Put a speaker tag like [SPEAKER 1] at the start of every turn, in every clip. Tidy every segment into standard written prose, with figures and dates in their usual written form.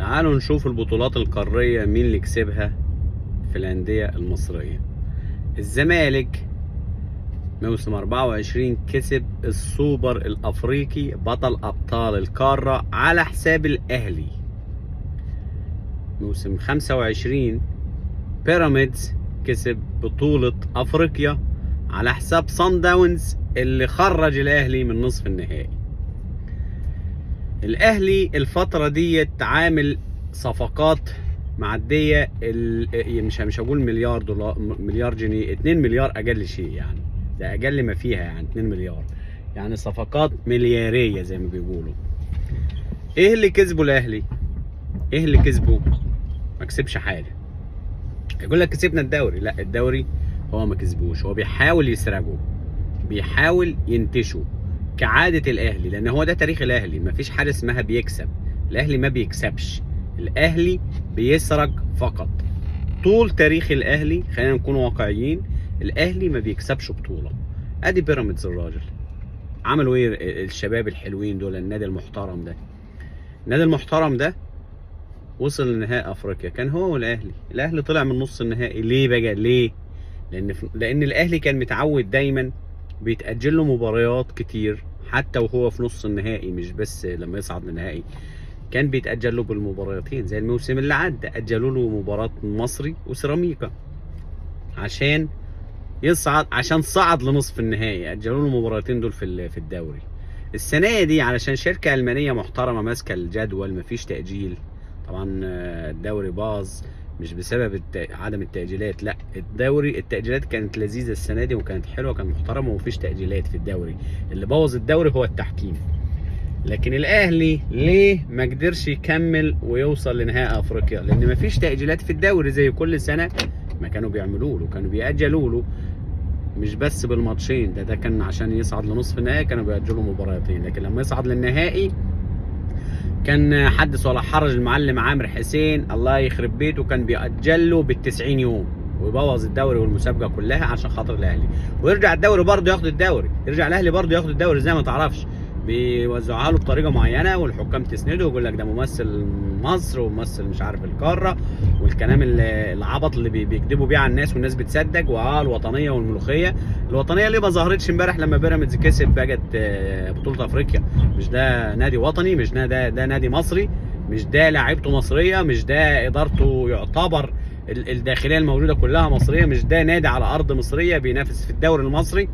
[SPEAKER 1] تعالوا نشوف البطولات القارية مين اللي كسبها في الأندية المصرية. الزمالك موسم 24 كسب السوبر الأفريقي بطل أبطال القارة على حساب الأهلي. موسم 25 بيراميدز كسب بطولة أفريقيا على حساب صن داونز اللي خرج الأهلي من نصف النهائي. الأهلي الفترة دي عامل صفقات معدية مش هقول مليار دولار، مليار جنيه، 2 مليار أقل شيء، يعني ده أقل ما فيها، يعني 2 مليار، يعني صفقات مليارية زي ما بيقولوا. إيه اللي كسبه الأهلي؟ إيه اللي كسبه؟ ما كسبش حاجة. يقول لك كسبنا الدوري، لا، الدوري هو ما كسبوش، هو بيحاول يسرقه، بيحاول ينتشه كعادة الأهلي، لأن هو ده تاريخ الأهلي. مفيش حاجة اسمها بيكسب، الأهلي ما بيكسبش، الأهلي بيسرق فقط. طول تاريخ الأهلي، خلينا نكون واقعيين، الأهلي ما بيكسبش بطولة. أدي بيراميدز الراجل عملوا إيه الشباب الحلوين دول، النادي المحترم ده، النادي المحترم ده وصل لنهائي أفريقيا، كان هو والأهلي. الأهلي طلع من نص النهائي. ليه بقى؟ ليه؟ لأن الأهلي كان متعود دايما بيتأجل له مباريات كتير، حتى وهو في نص النهائي، مش بس لما يصعد للنهائي، كان بيتأجل له بالمباراتين. زي الموسم اللي عدى أجلوا له مباراة مصري وسيراميكا عشان يصعد، عشان صعد لنصف النهائي، أجلوا له المباراتين دول في الدوري. السنة دي علشان شركة ألمانية محترمة ماسكة الجدول مفيش تأجيل. طبعا الدوري باظ مش بسبب عدم التأجيلات، لا، التأجيلات كانت لذيذة السنة دي وكانت حلوة، كانت محترمة ومفيش تأجيلات في الدوري. اللي بوظ الدوري هو التحكيم. لكن الأهلي ليه ما قدرش يكمل ويوصل لنهائي أفريقيا؟ لأن مفيش تأجيلات في الدوري زي كل سنة ما كانوا بيعملوا له، كانوا بيأجلوا له مش بس بالماتشين، ده كان عشان يصعد لنصف النهائي كانوا بيأجلوا مباراتين، لكن لما يصعد للنهائي كان حدث ولا حرج المعلم عامر حسين الله يخرب بيته كان بيأجل له بال90 يوم ويبوظ الدوري والمسابقه كلها عشان خاطر الاهلي، ويرجع الدوري برضه ياخد الدوري، يرجع الاهلي برضه ياخد الدوري زي ما تعرفش، بيوزعوها له بطريقه معينه والحكام تسنده ويقول لك ده ممثل مصر وممثل مش عارف القاره، والكلام العبط اللي بيكذبوا بيه على الناس والناس بتصدق. الوطنيه والملوخيه، الوطنيه ليه ما ظهرتش امبارح لما بيراميدز كسب بقت بطوله افريقيا؟ مش ده نادي وطني؟ مش ده نادي مصري؟ مش ده لاعيبته مصريه؟ مش ده ادارته يعتبر الداخليه الموجوده كلها مصريه؟ مش ده نادي على ارض مصريه بينافس في الدوري المصري؟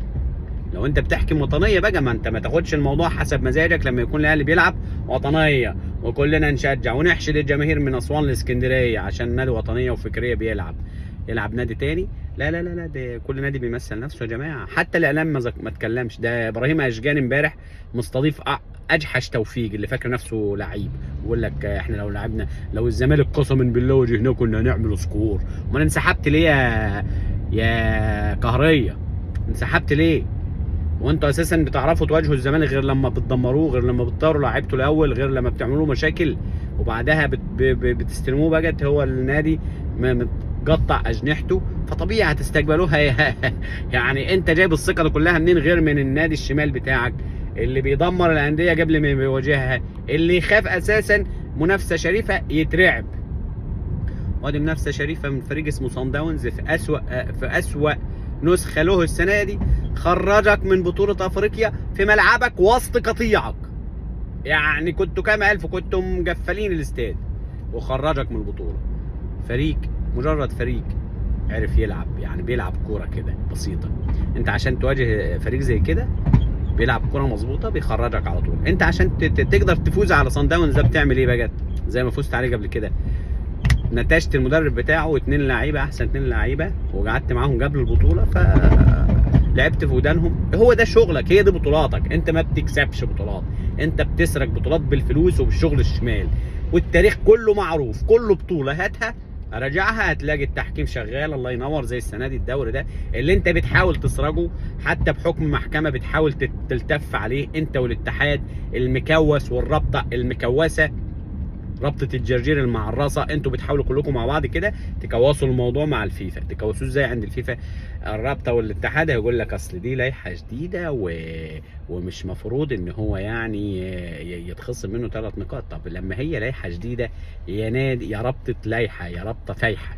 [SPEAKER 1] لو انت بتحكي وطنيه بقى، ما انت ما تاخدش الموضوع حسب مزاجك. لما يكون الاهلي بيلعب وطنيه وكلنا نشجع ونحشد الجماهير من اسوان لاسكندريه عشان نادي وطنيه وفكريه يلعب نادي تاني، لا لا لا لا، ده كل نادي بيمثل نفسه يا جماعه. حتى الاعلام ما اتكلمش. ده ابراهيم اشجان امبارح مستضيف اجحش توفيق اللي فاكر نفسه لعيب، ويقول لك احنا لو لعبنا، لو الزمالك قسما بالله وجهنا كنا هنعمل سكور. امال انسحبت ليه يا قهريه؟ انسحبت ليه؟ وانتوا اساسا بتعرفوا تواجهوا الزمالك غير لما بتدمروه، غير لما بتطيروا لعيبته الاول، غير لما بتعملوا مشاكل وبعدها بتستلموه بقى هو النادي مقطع اجنحته، فطبيعي هتستقبلوها. يعني انت جايب الثقه دي كلها منين غير من النادي الشمال بتاعك اللي بيدمر الانديه قبل ما يواجهها، اللي يخاف اساسا منافسه شريفه يترعب. وادي منافسه شريفه من فريق اسمه صن داونز في اسوأ نسخه له السنه دي، خرجك من بطوله افريقيا في ملعبك وسط قطيعك، يعني كنتوا كام الف، كنتوا مقفلين الاستاد، وخرجك من البطوله. فريق، مجرد فريق عرف يلعب، يعني بيلعب كوره كده بسيطه. انت عشان تواجه فريق زي كده بيلعب كوره مظبوطه بيخرجك على طول. انت عشان تقدر تفوز على صن داونز ده بتعمل ايه بقى؟ زي ما فزت عليه قبل كده، نتجت المدرب بتاعه واثنين لعيبه، احسن اثنين لعيبه، وقعدت معاهم قبل البطوله فلعبت في ودانهم. هو ده شغلك، هي دي بطولاتك. انت ما بتكسبش بطولات، انت بتسرق بطولات بالفلوس وبالشغل الشمال، والتاريخ كله معروف. كل بطوله هاتها راجعها هتلاقي التحكيم شغال الله ينور، زي السنه دي الدوري ده اللي انت بتحاول تسرقه حتى بحكم محكمه بتحاول تلتف عليه انت والاتحاد المكوس والرابطه المكوسه رابطه الجرجير المعرصه، انتوا بتحاولوا كلكم مع بعض كده تكوسوا الموضوع مع الفيفا. تكوسوه ازاي عند الفيفا؟ الرابطه والاتحاد هيقول لك اصل دي لائحه جديده ومش مفروض ان هو يعني يتخصم منه 3 نقاط. طب لما هي لائحه جديده يا نادي يا رابطه لائحه يا رابطه فايحه،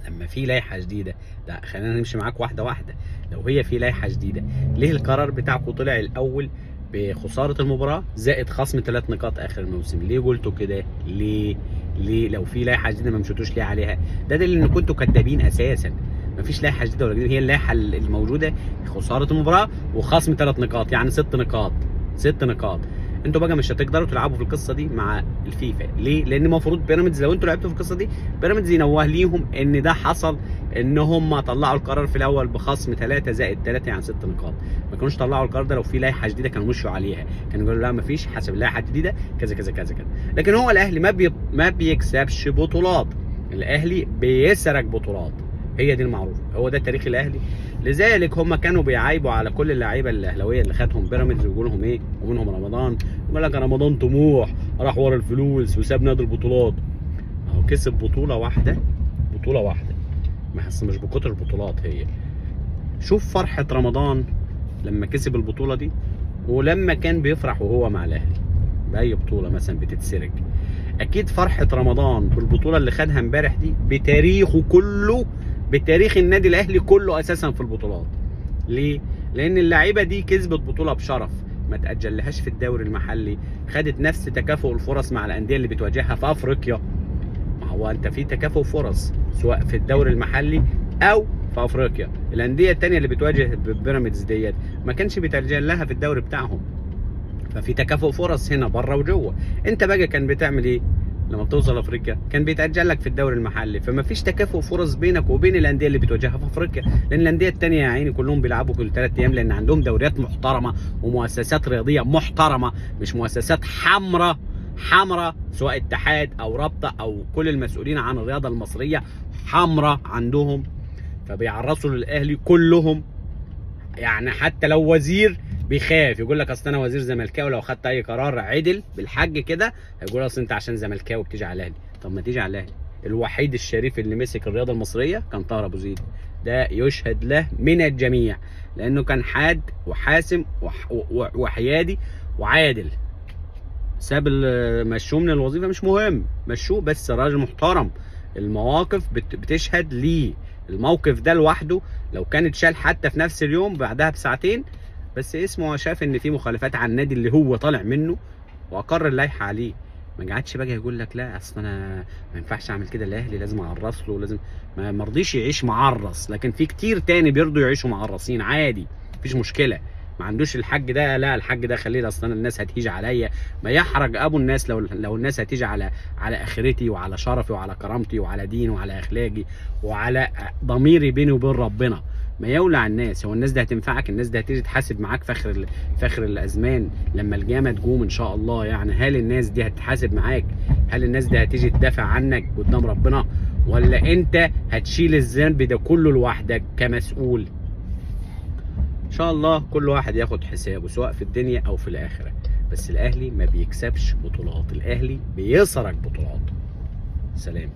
[SPEAKER 1] لما في لائحه جديده، لا خلينا نمشي معاك واحده واحده. لو هي في لائحه جديده، ليه القرار بتاعكم طلع الاول بخساره المباراه زائد خصم 3 نقاط اخر الموسم؟ ليه قلتوا كده؟ ليه لو في لائحه جديده ما مشيتوش ليه عليها؟ ده دليل ان كنتوا كدابين اساسا. مفيش لائحه جديده ولا جديده، هي اللائحه الموجوده خساره المباراه وخصم 3 نقاط، يعني 6 نقاط. 6 نقاط. انتوا بقى مش هتقدروا تلعبوا في القصه دي مع الفيفا. ليه؟ لان المفروض بيراميدز لو انتوا لعبتوا في القصه دي بيراميدز ينوه ليهم ان ده حصل، ان هم طلعوا القرار في الاول بخصم 3 زائد 3 يعني 6 نقاط. ما كانوش طلعوا القرار ده لو في لائحه جديده، كانوا مشوا عليها، كانوا يقولوا لا مفيش حسب اللائحه الجديده كذا كذا كذا كذا. لكن هو الاهلي ما بيكسبش بطولات، الاهلي بيسرق بطولات، هي دي المعروفه، هو ده تاريخ الاهلي. لذلك هم كانوا بيعايبوا على كل اللعيبه الاهلاويه اللي خدهم بيراميدز ويقولوا لهم ايه، ومنهم رمضان، يقول لك رمضان طموح راح ورا الفلوس وساب نادي البطولات. اهو كسب بطوله واحده، بطوله واحده، ما مش بكتر البطولات هي. شوف فرحه رمضان لما كسب البطوله دي، ولما كان بيفرح وهو مع الاهلي باي بطوله مثلا بتتسرق. اكيد فرحه رمضان بالبطوله اللي خدها امبارح دي بتاريخه كله، بتاريخ النادي الاهلي كله اساسا في البطولات. ليه؟ لان اللعيبه دي كسبت بطوله بشرف، ما تاجلهاش في الدوري المحلي، خدت نفس تكافؤ الفرص مع الانديه اللي بتواجهها في افريقيا. ما هو انت في تكافؤ فرص سواء في الدوري المحلي او في افريقيا. الانديه الثانيه اللي بتواجه بيراميدز ديت ما كانش بيتاجل لها في الدوري بتاعهم، ففي تكافؤ فرص هنا بره وجوه. انت بقى كان بتعمل ايه لما بتوصل افريقيا؟ كان بيتاجل لك في الدوري المحلي، فما فيش تكافؤ فرص بينك وبين الانديه اللي بتواجهها في افريقيا، لان الانديه الثانيه يا عيني كلهم بيلعبوا كل 3 ايام، لان عندهم دوريات محترمه ومؤسسات رياضيه محترمه، مش مؤسسات حمراء سواء اتحاد او رابطه او كل المسؤولين عن الرياضه المصريه حمراء عندهم، فبيعرصوا للاهلي كلهم. يعني حتى لو وزير بيخاف يقول لك اصل انا وزير زملكاوي، لو خدت اي قرار عدل بالحج كده هيقول اصل انت عشان زملكاوي بتيجي على الاهلي. طب ما تيجي على الاهلي. الوحيد الشريف اللي مسك الرياضه المصريه كان طاهر ابو زيد، ده يشهد له من الجميع، لانه كان حاد وحاسم وحيادي وعادل. ساب مشوه من الوظيفه مش مهم، مشوه، بس راجل محترم. المواقف بتشهد ليه. الموقف ده لوحده لو كان اتشال حتى في نفس اليوم بعدها بساعتين، بس اسمه شاف ان في مخالفات عن النادي اللي هو طالع منه واقر اللائحه عليه. ما قعدش بقى يقول لك لا اصل انا ما ينفعش اعمل كده، الاهلي لازم اعرص له، لازم ما رضيش يعيش معرص. لكن في كتير تاني بيرضوا يعيشوا معرصين عادي، مفيش مشكله. ما عندوش الحاج ده، لا الحاج ده خليه، اصلا الناس هتيجي عليا. ما يحرج ابو الناس لو الناس هتيجي على اخرتي وعلى شرفي وعلى كرامتي وعلى ديني وعلى اخلاقي وعلى ضميري بيني وبين ربنا. ما يولع الناس، هو الناس دي هتنفعك؟ الناس دي هتيجي تحاسب معاك فاخر الازمان لما القيامه تقوم ان شاء الله. يعني هل الناس دي هتحاسب معاك؟ هل الناس دي هتيجي تدافع عنك قدام ربنا؟ ولا انت هتشيل الذنب ده كله لوحدك كمسؤول؟ ان شاء الله كل واحد ياخد حسابه سواء في الدنيا او في الاخره. بس الاهلي ما بيكسبش بطولات، الاهلي بيسرق بطولات. سلام.